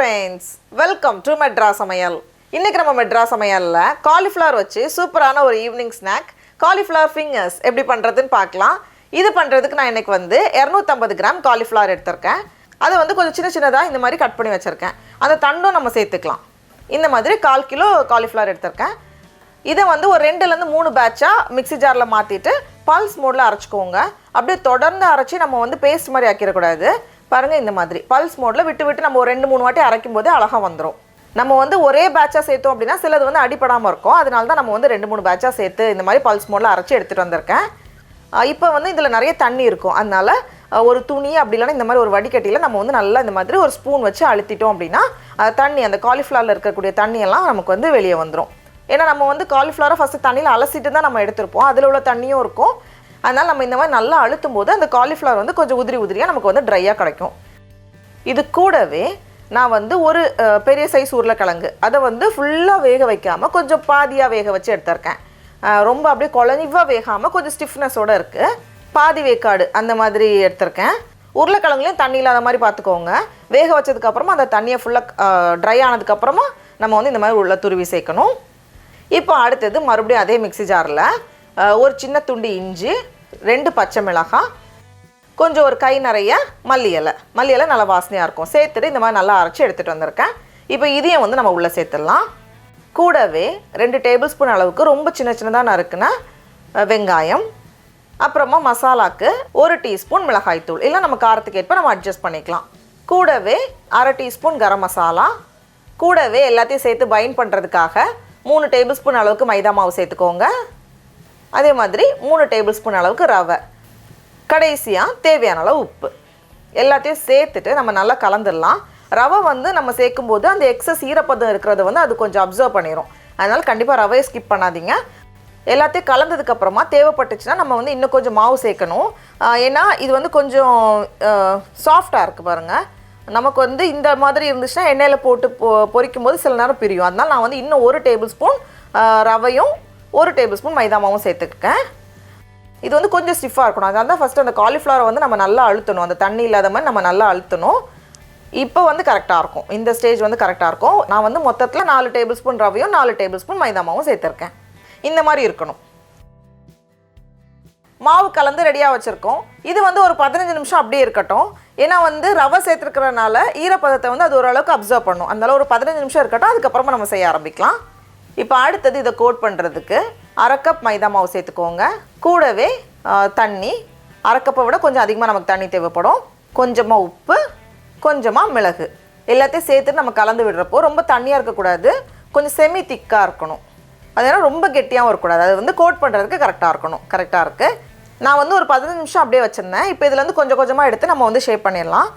friends, welcome to Madras Samayal. இன்னைக்கு நம்ம Madras Samayalல cauliflower வச்சு சூப்பரான ஒரு ஈவினிங் ஸ்நாக் cauliflower fingers எப்படி பண்றதுன்னு பார்க்கலாம். இது பண்றதுக்கு நான் இன்னைக்கு வந்து 250 கிராம் cauliflower எடுத்துர்க்கேன். அதை வந்து கொஞ்சம் சின்ன சின்னதா இந்த மாதிரி கட் பண்ணி வச்சிருக்கேன். அந்த தண்டும் நம்ம சேர்த்துக்கலாம். இந்த மாதிரி 1/4 கிலோ cauliflower எடுத்துர்க்கேன். இதை வந்து ஒரு 2 ல இருந்து 3 பேட்சா மிக்ஸி ஜார்ல மாத்திட்டு பல்ஸ் மோட்ல அரைச்சுக்கோங்க. அப்படியே தொடர்ந்து அரைச்சி நம்ம வந்து பேஸ்ட் மாதிரி ஆக்கிர கூடாது. பாருங்க இந்த மாதிரி பல்ஸ் மோட்ல விட்டு விட்டு நம்ம ஒரு 2-3 வாட்டி அரைக்கும்போது அழகா வந்துரும். நம்ம வந்து ஒரே பேட்சா சேர்த்தோம் அப்படினா சிலது வந்து அடிபடாம இருக்கும். அதனால தான் நம்ம வந்து 2-3 பேட்சா சேர்த்து இந்த மாதிரி பல்ஸ் மோட்ல அரைச்சி எடுத்துட்டு வந்திருக்கேன். இப்போ வந்து இதுல நிறைய தண்ணி இருக்கும். அதனால ஒரு துணி அப்படி இல்லனா இந்த மாதிரி ஒரு வடிகட்டில நம்ம வந்து நல்லா இந்த மாதிரி ஒரு ஸ்பூன் வச்சு அழுத்திட்டோம் அப்படினா தண்ணி அந்த காலிஃப்ளவர்ல இருக்கக்கூடிய தண்ணி எல்லாம் நமக்கு வந்து வெளிய வந்துரும். ஏன்னா நம்ம வந்து காலிஃப்ளவரை ஃபர்ஸ்ட் தண்ணில அலசிட்டு தான் நம்ம எடுத்துறோம். அதுல உள்ள தண்ணியும் இருக்கும். அதனால நம்ம இந்த மாதிரி நல்லா அழுத்தும்போது அந்த காலிஃப்ளவர் வந்து கொஞ்சம் உதிரியா நமக்கு வந்து ட்ரையா கிடைக்கும். இது கூடவே நான் வந்து ஒரு பெரிய சைஸ் உருளைக்கிழங்கு அதை வந்து ஃபுல்லா வேக வைக்காம கொஞ்சம் பாதியா வேக வச்சு எடுத்துர்க்கேன். ரொம்ப அப்படியே குழஞ்சிவா வேகாம கொஞ்சம் ஸ்டிஃப்னஸோட இருக்கு. பாதி வேக்காடு அந்த மாதிரி எடுத்துர்க்கேன். உருளைக்கிழங்குலயும் தண்ணி இல்லாத மாதிரி பார்த்துக்கோங்க. வேக வச்சதுக்கு அப்புறமா அந்த தண்ணியை ஃபுல்லா ட்ரை ஆனதுக்கு அப்புறமா நம்ம வந்து இந்த மாதிரி உள்ள துருவி சேர்க்கணும். இப்போ அடுத்தது மறுபடியும் அதே மிக்ஸி ஜார்ல ஒரு சின்ன துண்டு இஞ்சி, 2 பச்சை மிளகாய், கொஞ்சம் ஒரு கை நிறைய மல்லி இலை நல்லா வாசனையாக இருக்கும் சேர்த்துட்டு இந்த மாதிரி நல்லா அரைச்சி எடுத்துகிட்டு வந்திருக்கேன். இப்போ இதையும் வந்து நம்ம உள்ளே சேர்த்துடலாம். கூடவே 2 டேபிள் ஸ்பூன் அளவுக்கு ரொம்ப சின்னதாக நறுக்குன வெங்காயம், அப்புறமா மசாலாக்கு 1 டீஸ்பூன் மிளகாய்த்தூள், இல்லை நம்ம காரத்துக்கு ஏற்ப நம்ம அட்ஜஸ்ட் பண்ணிக்கலாம். கூடவே 1/2 டீஸ்பூன் கரம் மசாலா, கூடவே எல்லாத்தையும் சேர்த்து பைண்ட் பண்ணுறதுக்காக 3 டேபிள் ஸ்பூன் அளவுக்கு மைதா மாவு சேர்த்துக்கோங்க. அதே மாதிரி 3 டேபிள் ஸ்பூன் அளவுக்கு ரவை, கடைசியாக தேவையான அளவு உப்பு எல்லாத்தையும் சேர்த்துட்டு நம்ம நல்லா கலந்துடலாம். ரவை வந்து நம்ம சேர்க்கும்போது அந்த எக்ஸஸ் ஈரப்பதம் இருக்கிறத வந்து அது கொஞ்சம் அப்சர்வ் பண்ணிடும். அதனால் கண்டிப்பாக ரவையை ஸ்கிப் பண்ணாதீங்க. எல்லாத்தையும் கலந்ததுக்கப்புறமா தேவைப்பட்டுச்சுன்னா நம்ம வந்து இன்னும் கொஞ்சம் மாவு சேர்க்கணும். ஏன்னா இது வந்து கொஞ்சம் சாஃப்டாக இருக்குது பாருங்கள். நமக்கு வந்து இந்த மாதிரி இருந்துச்சுன்னா எண்ணெயில் போட்டு பொரிக்கும் போது சில நேரம் பிரியும். அதனால் நான் வந்து இன்னும் 1 டேபிள் ஸ்பூன் ரவையும் 1 டேபிள் ஸ்பூன் மைதா மாவும் சேர்த்துருக்கேன். இது வந்து கொஞ்சம் ஸ்டிஃபாக இருக்கணும். அதனால தான் ஃபஸ்ட்டு அந்த காலிஃப்ளவரை வந்து நம்ம நல்லா அழுத்தணும். அந்த தண்ணி இல்லாத மாதிரி நம்ம நல்லா அழுத்தணும். இப்போ வந்து கரெக்டாக இருக்கும். இந்த ஸ்டேஜ் வந்து கரெக்டாக இருக்கும். நான் வந்து மொத்தத்தில் 4 டேபிள் ஸ்பூன் ரவையும் 4 டேபிள் ஸ்பூன் மைதா மாவும் சேர்த்துருக்கேன். இந்த மாதிரி இருக்கணும். மாவு கலந்து ரெடியாக வச்சுருக்கோம். இது வந்து ஒரு 15 நிமிஷம் அப்படியே இருக்கட்டும். ஏன்னா வந்து ரவை சேர்த்துருக்கிறனால ஈரப்பதத்தை வந்து அது ஓரளவுக்கு அப்சர்வ் பண்ணும். அதனால ஒரு 15 நிமிஷம் இருக்கட்டும். அதுக்கப்புறமா நம்ம செய்ய ஆரம்பிக்கலாம். இப்போ அடுத்தது இதை கோட் பண்ணுறதுக்கு 1/2 கப் மைதா மாவு சேர்த்துக்கோங்க. கூடவே தண்ணி 1/2 கப்பை விட கொஞ்சம் அதிகமாக நமக்கு தண்ணி தேவைப்படும். கொஞ்சமாக உப்பு, கொஞ்சமாக மிளகு எல்லாத்தையும் சேர்த்துட்டு நம்ம கலந்து விடுறப்போ ரொம்ப தண்ணியாக இருக்கக்கூடாது, கொஞ்சம் செமி திக்காக இருக்கணும். அதனால் ரொம்ப கெட்டியாகவும் இருக்கக்கூடாது. அது வந்து கோட் பண்ணுறதுக்கு கரெக்டாக இருக்கணும். கரெக்டாக இருக்குது. நான் வந்து ஒரு 15 நிமிஷம் அப்படியே வச்சுருந்தேன். இப்போ இதில் வந்து கொஞ்சம் கொஞ்சமாக எடுத்து நம்ம வந்து ஷேப் பண்ணிடலாம்.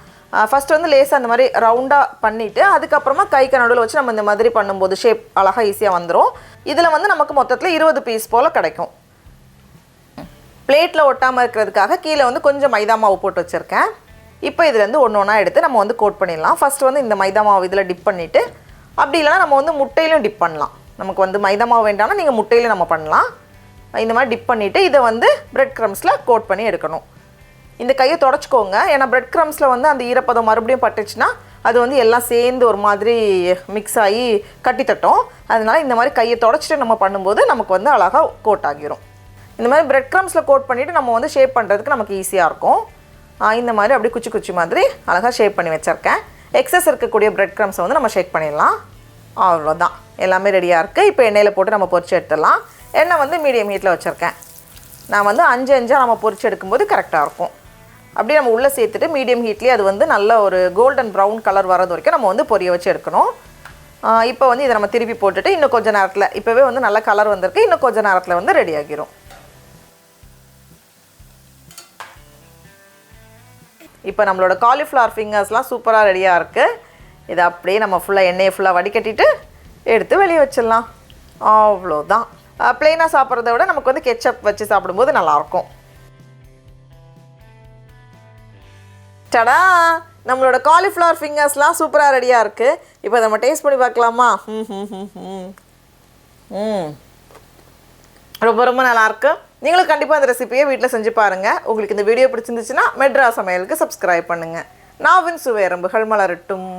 ஃபஸ்ட்டு வந்து லேசாக அந்த மாதிரி ரவுண்டாக பண்ணிவிட்டு அதுக்கப்புறமா கைக்கு நடுவில் வச்சு நம்ம இந்த மாதிரி பண்ணும்போது ஷேப் அழகாக ஈஸியாக வந்துடும். இதில் வந்து நமக்கு மொத்தத்தில் 20 பீஸ் போல் கிடைக்கும். பிளேட்டில் ஒட்டாமல் இருக்கிறதுக்காக கீழே வந்து கொஞ்சம் மைதா மாவு போட்டு வச்சுருக்கேன். இப்போ இதுலேருந்து ஒன்று ஒன்றா எடுத்து நம்ம வந்து கோட் பண்ணிடலாம். ஃபஸ்ட்டு வந்து இந்த மைதா மாவு இதில் டிப் பண்ணிவிட்டு, அப்படி இல்லைனா நம்ம வந்து முட்டையிலும் டிப் பண்ணலாம். நமக்கு வந்து மைதா மாவு வேண்டாம்னா நீங்கள் முட்டையிலும் நம்ம பண்ணலாம். இந்த மாதிரி டிப் பண்ணிவிட்டு இதை வந்து பிரெட் க்ரம்ஸில் கோட் பண்ணி எடுக்கணும். இந்த கையை தொடச்சிக்கோங்க. ஏன்னா பிரெட் க்ரம்ஸில் வந்து அந்த ஈரப்பதம் மறுபடியும் பட்டுச்சுன்னா அது வந்து எல்லாம் சேர்ந்து ஒரு மாதிரி மிக்ஸ் ஆகி கட்டி தட்டும். அதனால் இந்த மாதிரி கையை தொடச்சிட்டு நம்ம பண்ணும்போது நமக்கு வந்து அழகாக கோட் ஆகிரும். இந்த மாதிரி பிரெட் க்ரம்ஸில் கோட் பண்ணிவிட்டு நம்ம வந்து ஷேப் பண்ணுறதுக்கு நமக்கு ஈஸியாக இருக்கும். இந்த மாதிரி அப்படியே குச்சி குச்சி மாதிரி அழகாக ஷேப் பண்ணி வச்சுருக்கேன். எக்ஸஸ் இருக்கக்கூடிய பிரெட் க்ரம்ஸை வந்து நம்ம ஷேக் பண்ணிடலாம். அவ்வளோதான், எல்லாமே ரெடியாக இருக்குது. இப்போ எண்ணெயில் போட்டு நம்ம பொரிச்சு எடுத்துடலாம். எண்ணெய் வந்து மீடியம் ஹீட்டில் வச்சுருக்கேன். நான் வந்து 5 நம்ம பொரிச்சு எடுக்கும்போது கரெக்டாக இருக்கும். அப்படியே நம்ம உள்ளே சேர்த்துட்டு மீடியம் ஹீட்லேயே அது வந்து நல்ல ஒரு கோல்டன் ப்ரௌன் கலர் வரது வரைக்கும் நம்ம வந்து பொரிய வச்சு எடுக்கணும். இப்போ வந்து இதை நம்ம திருப்பி போட்டுட்டு இன்னும் கொஞ்சம் நேரத்தில், இப்போவே வந்து நல்ல கலர் வந்திருக்கு, இன்னும் கொஞ்சம் நேரத்தில் வந்து ரெடி ஆகிரும். இப்போ நம்மளோட காலிஃப்ளவர் ஃபிங்கர்ஸ்லாம் சூப்பராக ரெடியாக இருக்குது. இதை அப்படியே நம்ம ஃபுல்லாக எண்ணெயை ஃபுல்லாக வடிகட்டிட்டு எடுத்து வெளியே வச்சிடலாம். அவ்வளோதான். ப்ளெயினாக சாப்பிட்றத விட நமக்கு வந்து கெச்சப் வச்சு சாப்பிடும்போது நல்லாயிருக்கும். டடா, நம்மளோட காலிஃப்ளவர் ஃபிங்கர்ஸ்லாம் சூப்பராக ரெடியாக இருக்குது. இப்போ நம்ம டேஸ்ட் பண்ணி பார்க்கலாமா? ரொம்ப ரொம்ப நல்லாயிருக்கு. நீங்களும் கண்டிப்பாக இந்த ரெசிபியை வீட்டில் செஞ்சு பாருங்கள். உங்களுக்கு இந்த வீடியோ பிடிச்சிருந்துச்சுன்னா மெட்ராஸ் சமையலுக்கு சப்ஸ்கிரைப் பண்ணுங்கள். நாவின் சுவை எறும்புகள் மலரட்டும்.